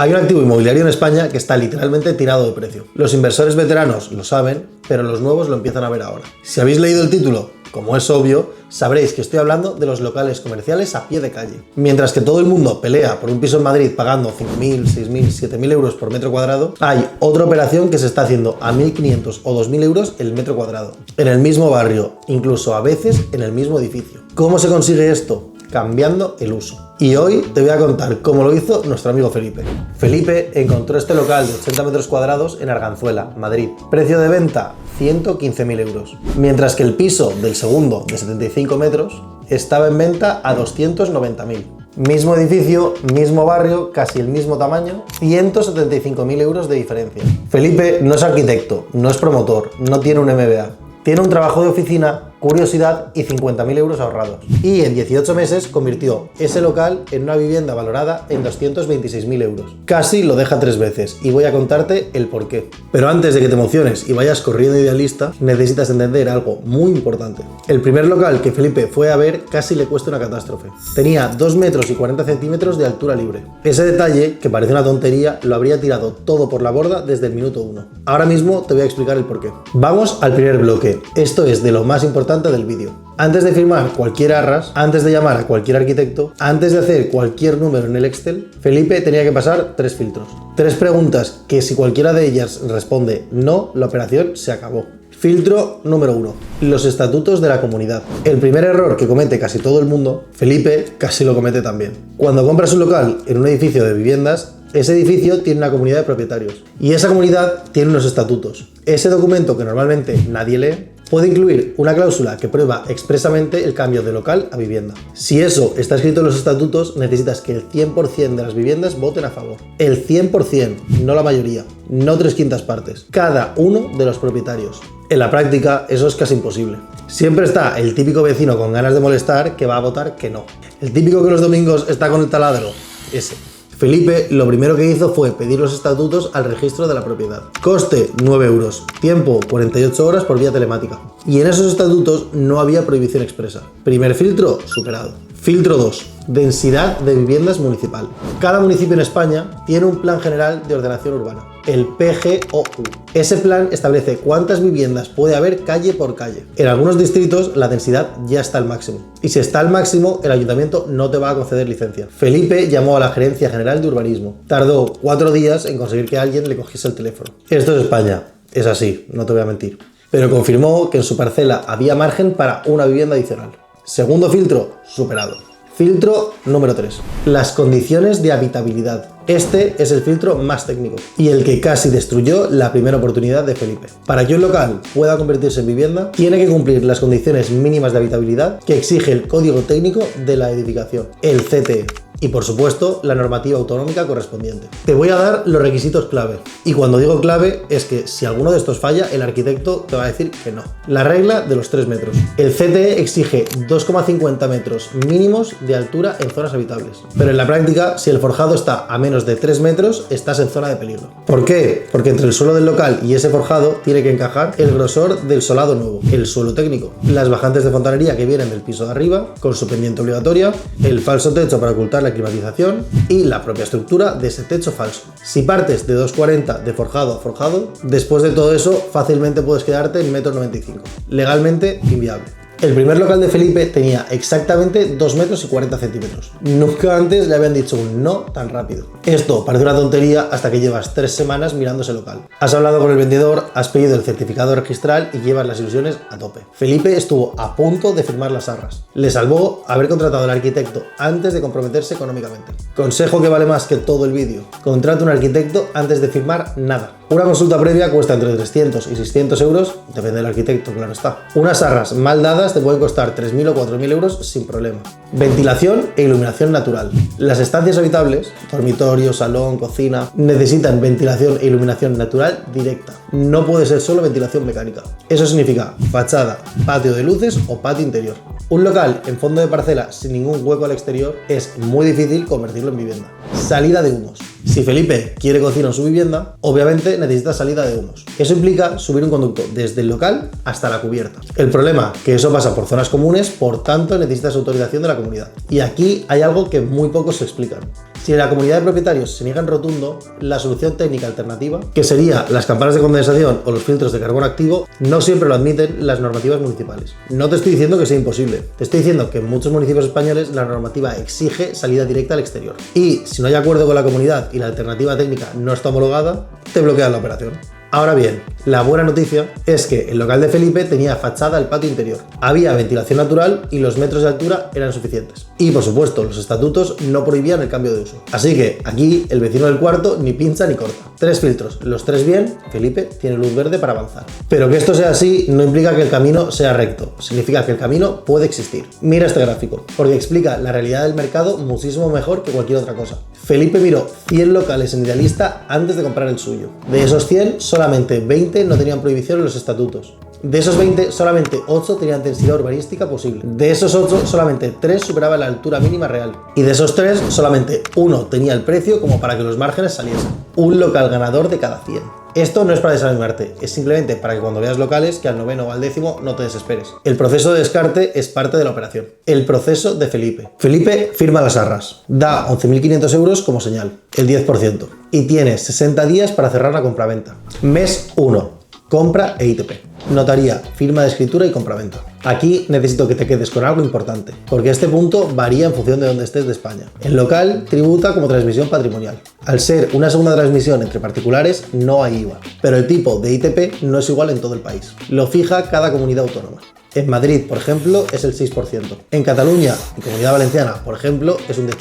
Hay un activo inmobiliario en España que está literalmente tirado de precio. Los inversores veteranos lo saben, pero los nuevos lo empiezan a ver ahora. Si habéis leído el título, como es obvio, sabréis que estoy hablando de los locales comerciales a pie de calle. Mientras que todo el mundo pelea por un piso en Madrid pagando 5.000, 6.000, 7.000 euros por metro cuadrado, hay otra operación que se está haciendo a 1.500 o 2.000 euros el metro cuadrado. En el mismo barrio, incluso a veces en el mismo edificio. ¿Cómo se consigue esto? Cambiando el uso. Y hoy te voy a contar cómo lo hizo nuestro amigo Felipe. Felipe encontró este local de 80 metros cuadrados en Arganzuela, Madrid. Precio de venta, 115.000 euros. Mientras que el piso del segundo, de 75 metros, estaba en venta a 290.000. Mismo edificio, mismo barrio, casi el mismo tamaño, 175.000 euros de diferencia. Felipe no es arquitecto, no es promotor, no tiene un MBA. Tiene un trabajo de oficina, curiosidad y 50.000 euros ahorrados. Y en 18 meses convirtió ese local en una vivienda valorada en 226.000 euros. Casi lo deja 3 veces y voy a contarte el porqué. Pero antes de que te emociones y vayas corriendo idealista, necesitas entender algo muy importante. El primer local que Felipe fue a ver casi le cuesta una catástrofe. Tenía 2 metros y 40 centímetros de altura libre. Ese detalle, que parece una tontería, lo habría tirado todo por la borda desde el minuto 1. Ahora mismo te voy a explicar el porqué. Vamos al primer bloque. Esto es de lo más importante del vídeo. Antes de firmar cualquier arras, antes de llamar a cualquier arquitecto, antes de hacer cualquier número en el Excel, Felipe tenía que pasar 3 filtros. 3 preguntas que si cualquiera de ellas responde no, la operación se acabó. Filtro número 1. Los estatutos de la comunidad. El primer error que comete casi todo el mundo, Felipe casi lo comete también. Cuando compras un local en un edificio de viviendas, ese edificio tiene una comunidad de propietarios y esa comunidad tiene unos estatutos. Ese documento que normalmente nadie lee puede incluir una cláusula que prueba expresamente el cambio de local a vivienda. Si eso está escrito en los estatutos, necesitas que el 100% de las viviendas voten a favor. El 100%, no la mayoría, no 3/5 partes. Cada uno de los propietarios. En la práctica, eso es casi imposible. Siempre está el típico vecino con ganas de molestar que va a votar que no. El típico que los domingos está con el taladro, ese. Felipe lo primero que hizo fue pedir los estatutos al registro de la propiedad. Coste 9 euros, tiempo 48 horas por vía telemática. Y en esos estatutos no había prohibición expresa. Primer filtro, superado. Filtro 2. Densidad de viviendas municipal. Cada municipio en España tiene un plan general de ordenación urbana, el PGOU. Ese plan establece cuántas viviendas puede haber calle por calle. En algunos distritos la densidad ya está al máximo. Y si está al máximo, el ayuntamiento no te va a conceder licencia. Felipe llamó a la Gerencia General de Urbanismo. Tardó 4 días en conseguir que alguien le cogiese el teléfono. Esto es España. Es así, no te voy a mentir. Pero confirmó que en su parcela había margen para una vivienda adicional. Segundo filtro, superado. Filtro número 3. Las condiciones de habitabilidad. Este es el filtro más técnico y el que casi destruyó la primera oportunidad de Felipe. Para que un local pueda convertirse en vivienda, tiene que cumplir las condiciones mínimas de habitabilidad que exige el código técnico de la edificación, el CTE. Y por supuesto, la normativa autonómica correspondiente. Te voy a dar los requisitos clave. Y cuando digo clave, es que si alguno de estos falla, el arquitecto te va a decir que no. La regla de los 3 metros. El CTE exige 2,50 metros mínimos de altura en zonas habitables. Pero en la práctica, si el forjado está a menos de 3 metros, estás en zona de peligro. ¿Por qué? Porque entre el suelo del local y ese forjado tiene que encajar el grosor del solado nuevo, el suelo técnico, las bajantes de fontanería que vienen del piso de arriba, con su pendiente obligatoria, el falso techo para ocultar la climatización y la propia estructura de ese techo falso. Si partes de 2,40 de forjado a forjado, después de todo eso fácilmente puedes quedarte en 1,95 m. Legalmente inviable. El primer local de Felipe tenía exactamente 2 metros y 40 centímetros. Nunca antes le habían dicho un no tan rápido. Esto parece una tontería hasta que llevas 3 semanas mirando ese local. Has hablado con el vendedor, has pedido el certificado registral y llevas las ilusiones a tope. Felipe estuvo a punto de firmar las arras. Le salvó haber contratado al arquitecto antes de comprometerse económicamente. Consejo que vale más que todo el vídeo. Contrata un arquitecto antes de firmar nada. Una consulta previa cuesta entre 300 y 600 euros, depende del arquitecto, claro está. Unas arras mal dadas te pueden costar 3.000 o 4.000 euros sin problema. Ventilación e iluminación natural. Las estancias habitables, dormitorio, salón, cocina, necesitan ventilación e iluminación natural directa. No puede ser solo ventilación mecánica. Eso significa fachada, patio de luces o patio interior. Un local en fondo de parcela sin ningún hueco al exterior es muy difícil convertirlo en vivienda. Salida de humos. Si Felipe quiere cocina en su vivienda, obviamente necesita salida de humos. Eso implica subir un conducto desde el local hasta la cubierta. El problema es que eso pasa por zonas comunes, por tanto necesitas autorización de la comunidad. Y aquí hay algo que muy pocos se explican. Si la comunidad de propietarios se niega en rotundo, la solución técnica alternativa, que sería las campanas de condensación o los filtros de carbono activo, no siempre lo admiten las normativas municipales. No te estoy diciendo que sea imposible, te estoy diciendo que en muchos municipios españoles la normativa exige salida directa al exterior. Y si no hay acuerdo con la comunidad y la alternativa técnica no está homologada, te bloquean la operación. Ahora bien, la buena noticia es que el local de Felipe tenía fachada al patio interior, había ventilación natural y los metros de altura eran suficientes. Y por supuesto, los estatutos no prohibían el cambio de uso. Así que aquí el vecino del cuarto ni pincha ni corta. 3 filtros, los 3 bien, Felipe tiene luz verde para avanzar. Pero que esto sea así no implica que el camino sea recto, significa que el camino puede existir. Mira este gráfico, porque explica la realidad del mercado muchísimo mejor que cualquier otra cosa. Felipe miró 100 locales en Idealista antes de comprar el suyo. De esos 100, solamente 20 no tenían prohibición en los estatutos. De esos 20, solamente 8 tenían densidad urbanística posible. De esos 8, solamente 3 superaban la altura mínima real. Y de esos 3, solamente 1 tenía el precio como para que los márgenes saliesen. Un local ganador de cada 100. Esto no es para desanimarte, es simplemente para que cuando veas locales, que al 9º o al 10º no te desesperes. El proceso de descarte es parte de la operación. El proceso de Felipe. Felipe firma las arras, da 11.500 euros como señal, el 10%, y tiene 60 días para cerrar la compraventa. Mes 1. Compra e ITP. Notaría, firma de escritura y compraventa. Aquí necesito que te quedes con algo importante, porque este punto varía en función de dónde estés de España. El local tributa como transmisión patrimonial. Al ser una segunda transmisión entre particulares, no hay IVA, pero el tipo de ITP no es igual en todo el país. Lo fija cada comunidad autónoma. En Madrid, por ejemplo, es el 6%. En Cataluña y Comunidad Valenciana, por ejemplo, es un 10%.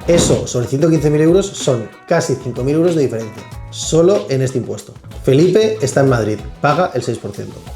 Eso, sobre 115.000 euros, son casi 5.000 euros de diferencia, solo en este impuesto. Felipe está en Madrid, paga el 6%.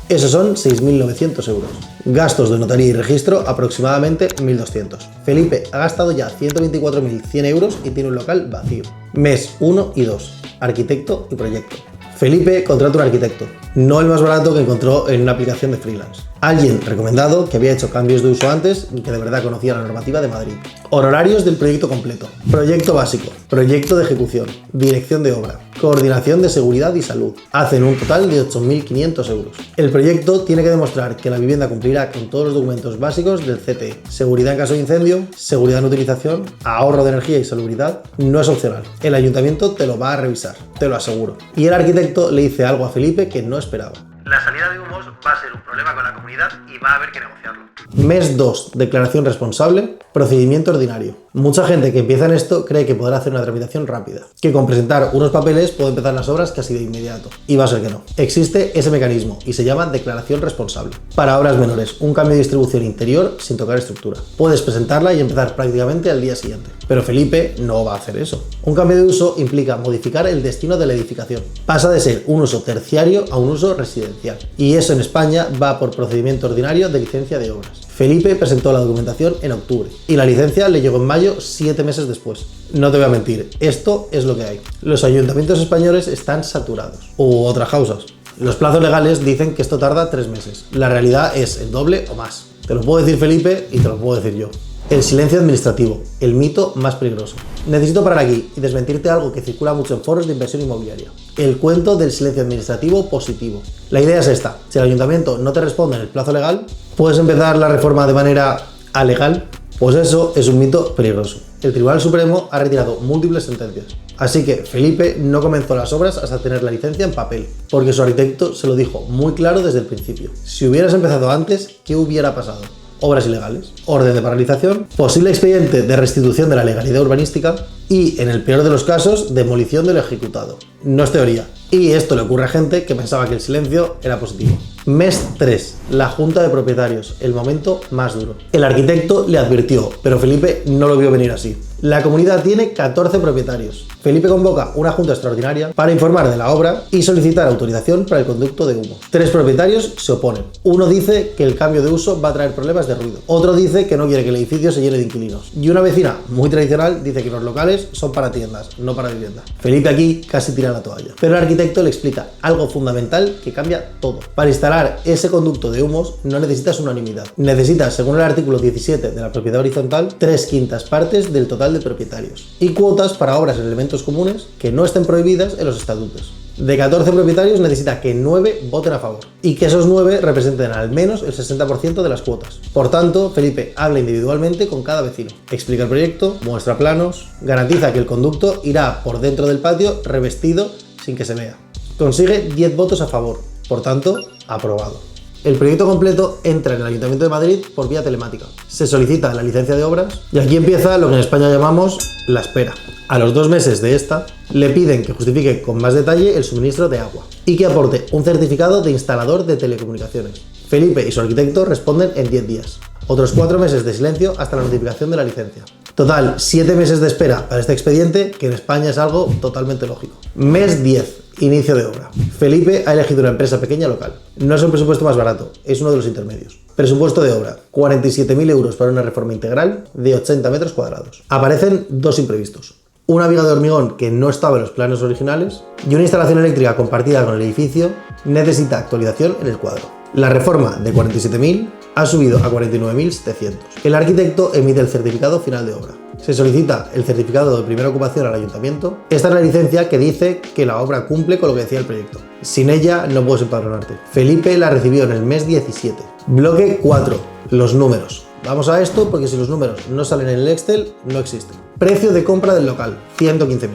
Esos son 6.900 euros. Gastos de notaría y registro, aproximadamente 1.200. Felipe ha gastado ya 124.100 euros y tiene un local vacío. Mes 1 y 2. Arquitecto y proyecto. Felipe contrata un arquitecto, no el más barato que encontró en una aplicación de freelance. Alguien recomendado que había hecho cambios de uso antes y que de verdad conocía la normativa de Madrid. Honorarios del proyecto completo. Proyecto básico, proyecto de ejecución, dirección de obra, coordinación de seguridad y salud. Hacen un total de 8.500 euros. El proyecto tiene que demostrar que la vivienda cumplirá con todos los documentos básicos del CTE. Seguridad en caso de incendio, seguridad en utilización, ahorro de energía y salubridad. No es opcional. El ayuntamiento te lo va a revisar, te lo aseguro. Y el arquitecto le dice algo a Felipe que no esperaba. La salida de humos va a ser un problema con la comunidad y va a haber que negociarlo. Mes 2. Declaración responsable. Procedimiento ordinario. Mucha gente que empieza en esto cree que podrá hacer una tramitación rápida, que con presentar unos papeles puede empezar las obras casi de inmediato. Y va a ser que no. Existe ese mecanismo y se llama declaración responsable. Para obras menores, un cambio de distribución interior sin tocar estructura. Puedes presentarla y empezar prácticamente al día siguiente. Pero Felipe no va a hacer eso. Un cambio de uso implica modificar el destino de la edificación. Pasa de ser un uso terciario a un uso residencial. Y eso en España va por procedimiento ordinario de licencia de obras. Felipe presentó la documentación en octubre y la licencia le llegó en mayo, 7 meses después. No te voy a mentir, esto es lo que hay. Los ayuntamientos españoles están saturados. U otras causas. Los plazos legales dicen que esto tarda 3 meses. La realidad es el doble o más. Te lo puedo decir Felipe y te lo puedo decir yo. El silencio administrativo, el mito más peligroso. Necesito parar aquí y desmentirte algo que circula mucho en foros de inversión inmobiliaria. El cuento del silencio administrativo positivo. La idea es esta: si el ayuntamiento no te responde en el plazo legal, puedes empezar la reforma de manera alegal. Pues eso es un mito peligroso. El Tribunal Supremo ha retirado múltiples sentencias. Así que Felipe no comenzó las obras hasta tener la licencia en papel, porque su arquitecto se lo dijo muy claro desde el principio. Si hubieras empezado antes, ¿qué hubiera pasado? Obras ilegales, orden de paralización, posible expediente de restitución de la legalidad urbanística y, en el peor de los casos, demolición del ejecutado. No es teoría. Y esto le ocurre a gente que pensaba que el silencio era positivo. Mes 3. La Junta de Propietarios, el momento más duro. El arquitecto le advirtió, pero Felipe no lo vio venir así. La comunidad tiene 14 propietarios. Felipe convoca una junta extraordinaria para informar de la obra y solicitar autorización para el conducto de humo. 3 propietarios se oponen. Uno dice que el cambio de uso va a traer problemas de ruido. Otro dice que no quiere que el edificio se llene de inquilinos. Y una vecina muy tradicional dice que los locales son para tiendas, no para vivienda. Felipe aquí casi tira la toalla. Pero el arquitecto le explica algo fundamental que cambia todo. Para instalar ese conducto de humos no necesitas unanimidad. Necesitas, según el artículo 17 de la propiedad horizontal, 3/5 partes del total de propietarios y cuotas para obras en elementos comunes que no estén prohibidas en los estatutos. De 14 propietarios necesita que 9 voten a favor y que esos 9 representen al menos el 60% de las cuotas. Por tanto, Felipe habla individualmente con cada vecino, explica el proyecto, muestra planos, garantiza que el conducto irá por dentro del patio revestido sin que se vea. Consigue 10 votos a favor, por tanto, aprobado. El proyecto completo entra en el Ayuntamiento de Madrid por vía telemática. Se solicita la licencia de obras y aquí empieza lo que en España llamamos la espera. A los 2 meses de esta, le piden que justifique con más detalle el suministro de agua y que aporte un certificado de instalador de telecomunicaciones. Felipe y su arquitecto responden en 10 días. Otros 4 meses de silencio hasta la notificación de la licencia. Total, 7 meses de espera para este expediente, que en España es algo totalmente lógico. Mes 10. Inicio de obra. Felipe ha elegido una empresa pequeña local. No es el presupuesto más barato, es uno de los intermedios. Presupuesto de obra, 47.000 euros para una reforma integral de 80 metros cuadrados. Aparecen 2 imprevistos. Una viga de hormigón que no estaba en los planos originales y una instalación eléctrica compartida con el edificio necesita actualización en el cuadro. La reforma de 47.000 ha subido a 49.700. El arquitecto emite el certificado final de obra. Se solicita el certificado de primera ocupación al ayuntamiento. Esta es la licencia que dice que la obra cumple con lo que decía el proyecto. Sin ella no puedes empadronarte. Felipe la recibió en el mes 17. Bloque 4. Los números. Vamos a esto porque si los números no salen en el Excel, no existen. Precio de compra del local, 115.000.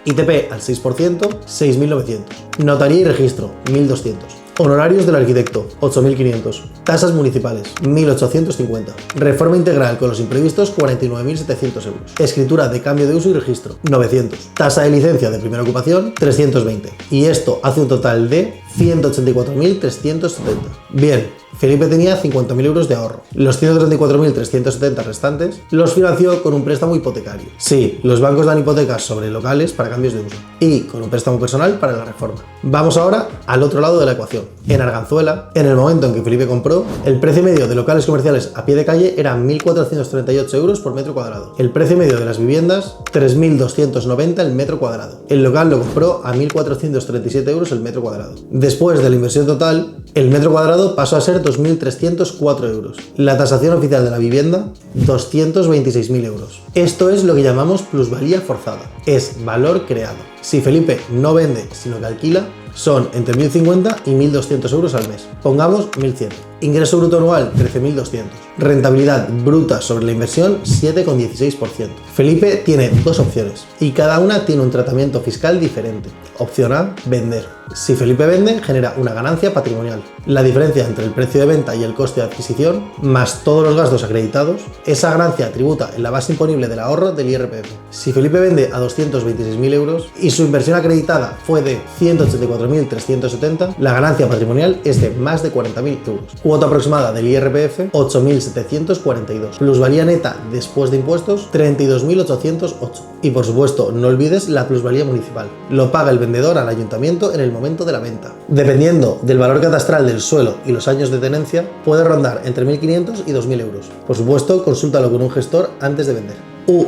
ITP al 6%, 6.900. Notaría y registro, 1.200. Honorarios del arquitecto, 8.500. Tasas municipales, 1.850. Reforma integral con los imprevistos, 49.700 euros. Escritura de cambio de uso y registro, 900. Tasa de licencia de primera ocupación, 320. Y esto hace un total de 184.370. Bien, Felipe tenía 50.000 euros de ahorro. Los 134.370 restantes los financió con un préstamo hipotecario. Sí, los bancos dan hipotecas sobre locales para cambios de uso y con un préstamo personal para la reforma. Vamos ahora al otro lado de la ecuación. En Arganzuela, en el momento en que Felipe compró, el precio medio de locales comerciales a pie de calle era 1.438 euros por metro cuadrado. El precio medio de las viviendas, 3.290 el metro cuadrado. El local lo compró a 1.437 euros el metro cuadrado. Después de la inversión total, el metro cuadrado pasó a ser 2.304 euros. La tasación oficial de la vivienda, 226.000 euros. Esto es lo que llamamos plusvalía forzada. Es valor creado. Si Felipe no vende, sino que alquila, son entre 1.050 y 1.200 euros al mes. Pongamos 1.100. Ingreso bruto anual, 13.200. Rentabilidad bruta sobre la inversión, 7,16%. Felipe tiene 2 opciones y cada una tiene un tratamiento fiscal diferente. Opción A, vender. Si Felipe vende, genera una ganancia patrimonial. La diferencia entre el precio de venta y el coste de adquisición, más todos los gastos acreditados, esa ganancia tributa en la base imponible del ahorro del IRPF. Si Felipe vende a 226.000 euros y su inversión acreditada fue de 184.370, la ganancia patrimonial es de más de 40.000 euros. Cuota aproximada del IRPF, 8.742. Plusvalía neta después de impuestos, 32.808. Y por supuesto, no olvides la plusvalía municipal. Lo paga el vendedor al ayuntamiento en el momento de la venta. Dependiendo del valor catastral del suelo y los años de tenencia, puede rondar entre 1.500 y 2.000 euros. Por supuesto, consúltalo con un gestor antes de vender.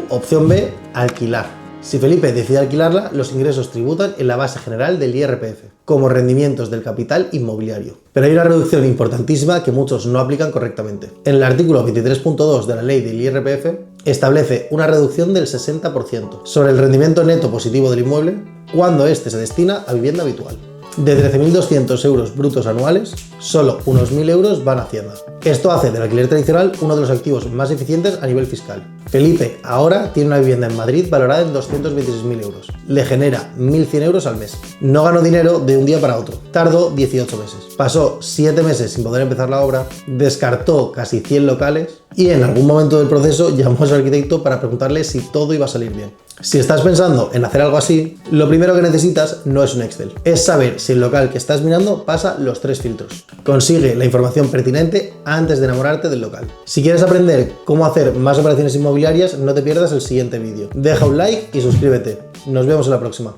Opción B, alquilar. Si Felipe decide alquilarla, los ingresos tributan en la base general del IRPF, como rendimientos del capital inmobiliario. Pero hay una reducción importantísima que muchos no aplican correctamente. En el artículo 23.2 de la ley del IRPF establece una reducción del 60% sobre el rendimiento neto positivo del inmueble cuando éste se destina a vivienda habitual. De 13.200 euros brutos anuales, solo unos 1.000 euros van a Hacienda. Esto hace del alquiler tradicional uno de los activos más eficientes a nivel fiscal. Felipe ahora tiene una vivienda en Madrid valorada en 226.000 euros. Le genera 1.100 euros al mes. No ganó dinero de un día para otro. Tardó 18 meses. Pasó 7 meses sin poder empezar la obra, descartó casi 100 locales y en algún momento del proceso llamó a su arquitecto para preguntarle si todo iba a salir bien. Si estás pensando en hacer algo así, lo primero que necesitas no es un Excel, es saber si el local que estás mirando pasa los 3 filtros. Consigue la información pertinente antes de enamorarte del local. Si quieres aprender cómo hacer más operaciones inmobiliarias, no te pierdas el siguiente vídeo. Deja un like y suscríbete. Nos vemos en la próxima.